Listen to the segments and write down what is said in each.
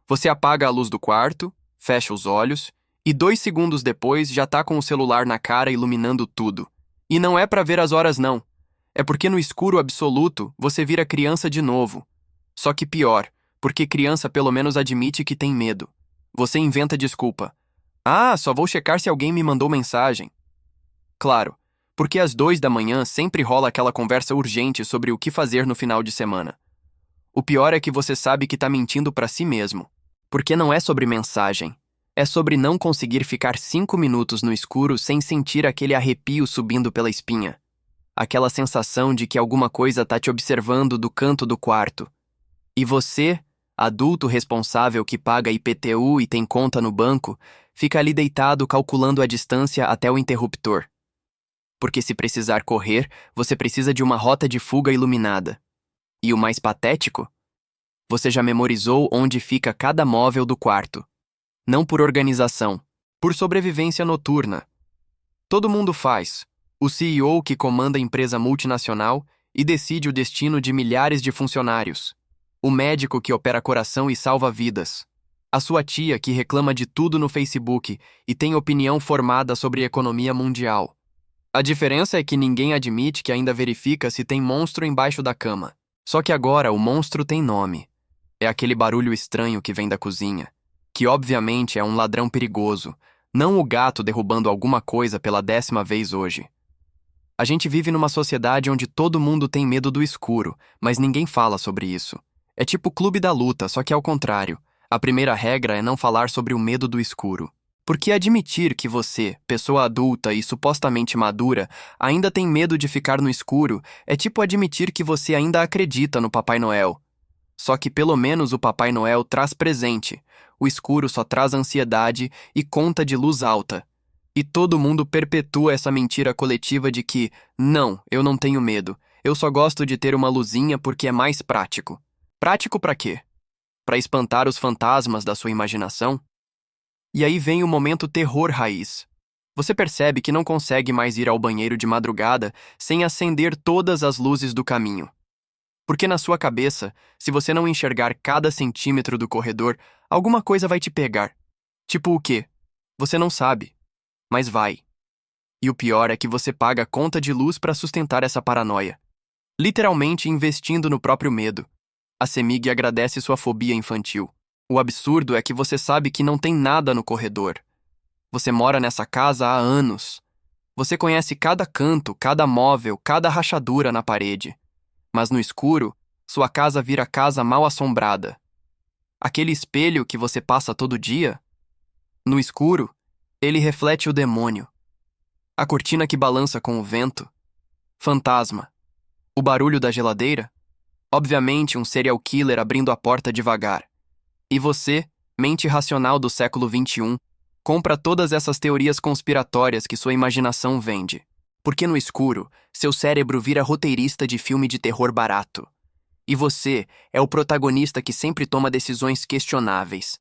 Você apaga a luz do quarto, fecha os olhos e 2 segundos depois já tá com o celular na cara iluminando tudo. E não é pra ver as horas não. É porque no escuro absoluto você vira criança de novo. Só que pior, porque criança pelo menos admite que tem medo. Você inventa desculpa. Ah, só vou checar se alguém me mandou mensagem. Claro, porque às 2 da manhã sempre rola aquela conversa urgente sobre o que fazer no final de semana. O pior é que você sabe que tá mentindo pra si mesmo. Porque não é sobre mensagem. É sobre não conseguir ficar 5 minutos no escuro sem sentir aquele arrepio subindo pela espinha. Aquela sensação de que alguma coisa tá te observando do canto do quarto. E você, adulto responsável que paga IPTU e tem conta no banco, fica ali deitado calculando a distância até o interruptor. Porque se precisar correr, você precisa de uma rota de fuga iluminada. E o mais patético? Você já memorizou onde fica cada móvel do quarto. Não por organização, por sobrevivência noturna. Todo mundo faz. O CEO que comanda a empresa multinacional e decide o destino de milhares de funcionários. O médico que opera coração e salva vidas. A sua tia que reclama de tudo no Facebook e tem opinião formada sobre economia mundial. A diferença é que ninguém admite que ainda verifica se tem monstro embaixo da cama. Só que agora o monstro tem nome. É aquele barulho estranho que vem da cozinha, que obviamente é um ladrão perigoso, não o gato derrubando alguma coisa pela 10ª vez hoje. A gente vive numa sociedade onde todo mundo tem medo do escuro, mas ninguém fala sobre isso. É tipo o clube da luta, só que ao contrário. A primeira regra é não falar sobre o medo do escuro. Porque admitir que você, pessoa adulta e supostamente madura, ainda tem medo de ficar no escuro é tipo admitir que você ainda acredita no Papai Noel. Só que pelo menos o Papai Noel traz presente. O escuro só traz ansiedade e conta de luz alta. E todo mundo perpetua essa mentira coletiva de que, não, eu não tenho medo. Eu só gosto de ter uma luzinha porque é mais prático. Prático pra quê? Pra espantar os fantasmas da sua imaginação? E aí vem o momento terror raiz. Você percebe que não consegue mais ir ao banheiro de madrugada sem acender todas as luzes do caminho. Porque na sua cabeça, se você não enxergar cada centímetro do corredor, alguma coisa vai te pegar. Tipo o quê? Você não sabe. Mas vai. E o pior é que você paga a conta de luz para sustentar essa paranoia. Literalmente investindo no próprio medo. A CEMIG agradece sua fobia infantil. O absurdo é que você sabe que não tem nada no corredor. Você mora nessa casa há anos. Você conhece cada canto, cada móvel, cada rachadura na parede. Mas no escuro, sua casa vira casa mal assombrada. Aquele espelho que você passa todo dia? No escuro, ele reflete o demônio. A cortina que balança com o vento? Fantasma. O barulho da geladeira? Obviamente um serial killer abrindo a porta devagar. E você, mente racional do século XXI, compra todas essas teorias conspiratórias que sua imaginação vende. Porque no escuro, seu cérebro vira roteirista de filme de terror barato. E você é o protagonista que sempre toma decisões questionáveis.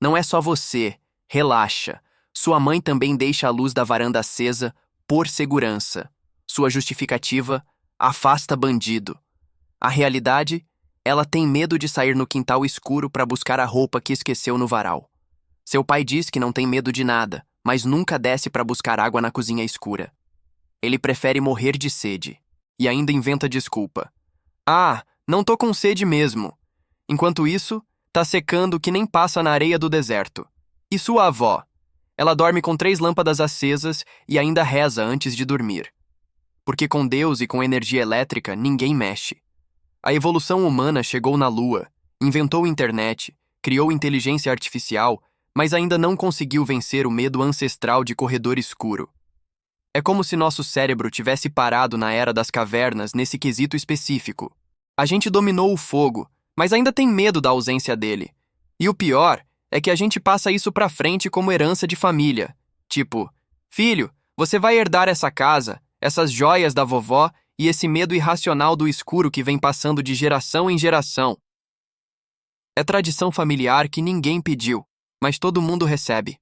Não é só você, relaxa. Sua mãe também deixa a luz da varanda acesa por segurança. Sua justificativa, afasta bandido. A realidade, ela tem medo de sair no quintal escuro para buscar a roupa que esqueceu no varal. Seu pai diz que não tem medo de nada, mas nunca desce para buscar água na cozinha escura. Ele prefere morrer de sede. E ainda inventa desculpa. Ah, não tô com sede mesmo. Enquanto isso, tá secando que nem passa na areia do deserto. E sua avó? Ela dorme com 3 lâmpadas acesas e ainda reza antes de dormir. Porque com Deus e com energia elétrica, ninguém mexe. A evolução humana chegou na Lua, inventou a internet, criou inteligência artificial, mas ainda não conseguiu vencer o medo ancestral de corredor escuro. É como se nosso cérebro tivesse parado na era das cavernas nesse quesito específico. A gente dominou o fogo, mas ainda tem medo da ausência dele. E o pior é que a gente passa isso pra frente como herança de família. Tipo, filho, você vai herdar essa casa, essas joias da vovó e esse medo irracional do escuro que vem passando de geração em geração. É tradição familiar que ninguém pediu, mas todo mundo recebe.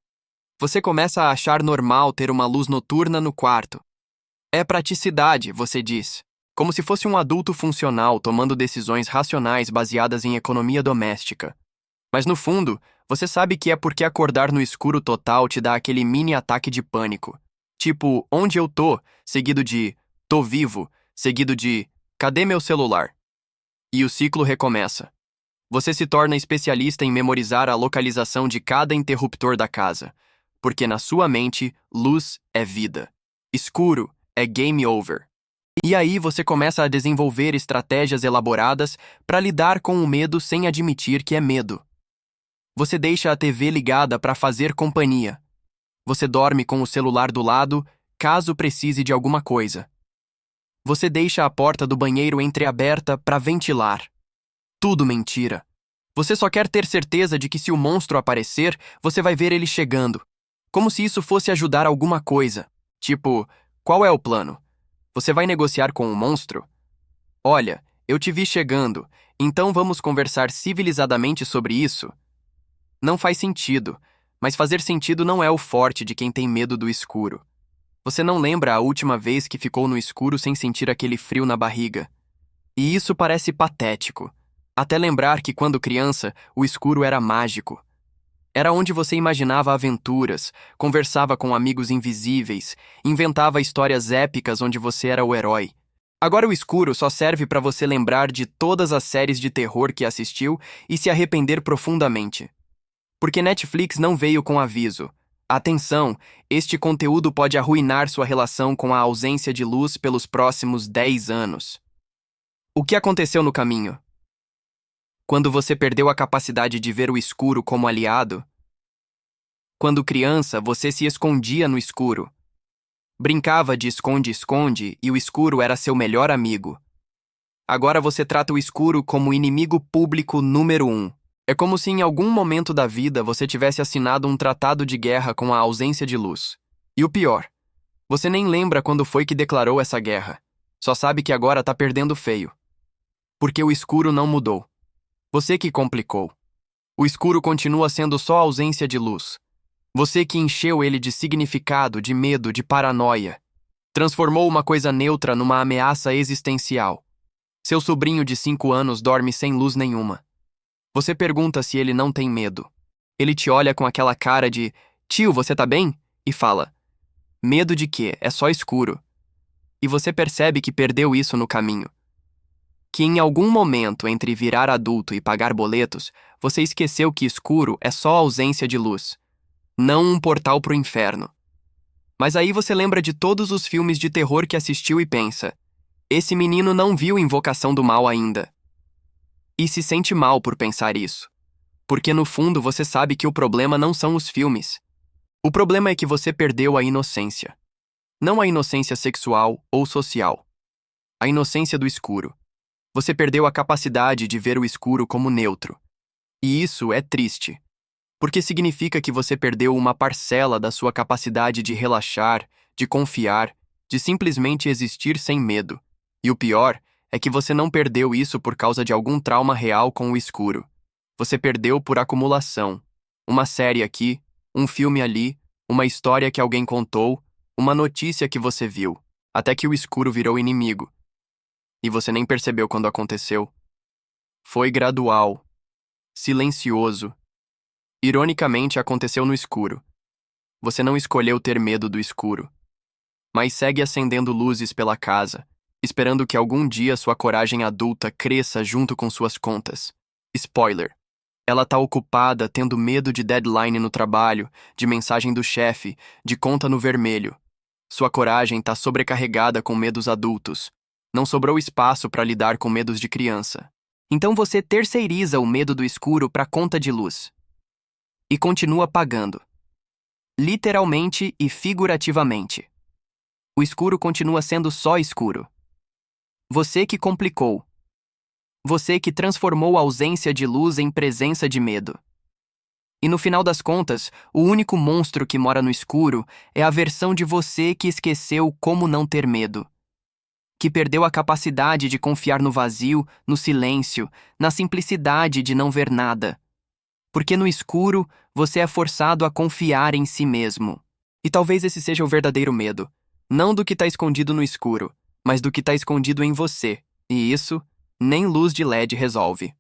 Você começa a achar normal ter uma luz noturna no quarto. É praticidade, você diz, como se fosse um adulto funcional tomando decisões racionais baseadas em economia doméstica. Mas no fundo, você sabe que é porque acordar no escuro total te dá aquele mini ataque de pânico. Tipo, onde eu tô, seguido de tô vivo, seguido de cadê meu celular? E o ciclo recomeça. Você se torna especialista em memorizar a localização de cada interruptor da casa, porque na sua mente, luz é vida. Escuro é game over. E aí você começa a desenvolver estratégias elaboradas para lidar com o medo sem admitir que é medo. Você deixa a TV ligada para fazer companhia. Você dorme com o celular do lado, caso precise de alguma coisa. Você deixa a porta do banheiro entreaberta para ventilar. Tudo mentira. Você só quer ter certeza de que se o monstro aparecer, você vai ver ele chegando. Como se isso fosse ajudar alguma coisa. Tipo, qual é o plano? Você vai negociar com o monstro? Olha, eu te vi chegando, então vamos conversar civilizadamente sobre isso? Não faz sentido, mas fazer sentido não é o forte de quem tem medo do escuro. Você não lembra a última vez que ficou no escuro sem sentir aquele frio na barriga. E isso parece patético. Até lembrar que quando criança, o escuro era mágico. Era onde você imaginava aventuras, conversava com amigos invisíveis, inventava histórias épicas onde você era o herói. Agora o escuro só serve para você lembrar de todas as séries de terror que assistiu e se arrepender profundamente. Porque Netflix não veio com aviso. Atenção, este conteúdo pode arruinar sua relação com a ausência de luz pelos próximos 10 anos. O que aconteceu no caminho? Quando você perdeu a capacidade de ver o escuro como aliado? Quando criança, você se escondia no escuro. Brincava de esconde-esconde e o escuro era seu melhor amigo. Agora você trata o escuro como inimigo público número 1. É como se em algum momento da vida você tivesse assinado um tratado de guerra com a ausência de luz. E o pior, você nem lembra quando foi que declarou essa guerra. Só sabe que agora tá perdendo feio. Porque o escuro não mudou. Você que complicou. O escuro continua sendo só ausência de luz. Você que encheu ele de significado, de medo, de paranoia. Transformou uma coisa neutra numa ameaça existencial. Seu sobrinho de 5 anos dorme sem luz nenhuma. Você pergunta se ele não tem medo. Ele te olha com aquela cara de "Tio, você tá bem?" e fala "Medo de quê? É só escuro." E você percebe que perdeu isso no caminho. Que em algum momento entre virar adulto e pagar boletos, você esqueceu que escuro é só ausência de luz, não um portal pro inferno. Mas aí você lembra de todos os filmes de terror que assistiu e pensa, esse menino não viu Invocação do Mal ainda. E se sente mal por pensar isso. Porque no fundo você sabe que o problema não são os filmes. O problema é que você perdeu a inocência. Não a inocência sexual ou social. A inocência do escuro. Você perdeu a capacidade de ver o escuro como neutro. E isso é triste. Porque significa que você perdeu uma parcela da sua capacidade de relaxar, de confiar, de simplesmente existir sem medo. E o pior é que você não perdeu isso por causa de algum trauma real com o escuro. Você perdeu por acumulação. Uma série aqui, um filme ali, uma história que alguém contou, uma notícia que você viu, até que o escuro virou inimigo. E você nem percebeu quando aconteceu. Foi gradual, silencioso. Ironicamente, aconteceu no escuro. Você não escolheu ter medo do escuro, mas segue acendendo luzes pela casa, esperando que algum dia sua coragem adulta cresça junto com suas contas. Spoiler. Ela tá ocupada tendo medo de deadline no trabalho, de mensagem do chefe, de conta no vermelho. Sua coragem tá sobrecarregada com medos adultos. Não sobrou espaço para lidar com medos de criança. Então você terceiriza o medo do escuro para conta de luz. E continua pagando. Literalmente e figurativamente. O escuro continua sendo só escuro. Você que complicou. Você que transformou a ausência de luz em presença de medo. E no final das contas, o único monstro que mora no escuro é a versão de você que esqueceu como não ter medo. Que perdeu a capacidade de confiar no vazio, no silêncio, na simplicidade de não ver nada. Porque no escuro, você é forçado a confiar em si mesmo. E talvez esse seja o verdadeiro medo. Não do que está escondido no escuro, mas do que está escondido em você. E isso, nem luz de LED resolve.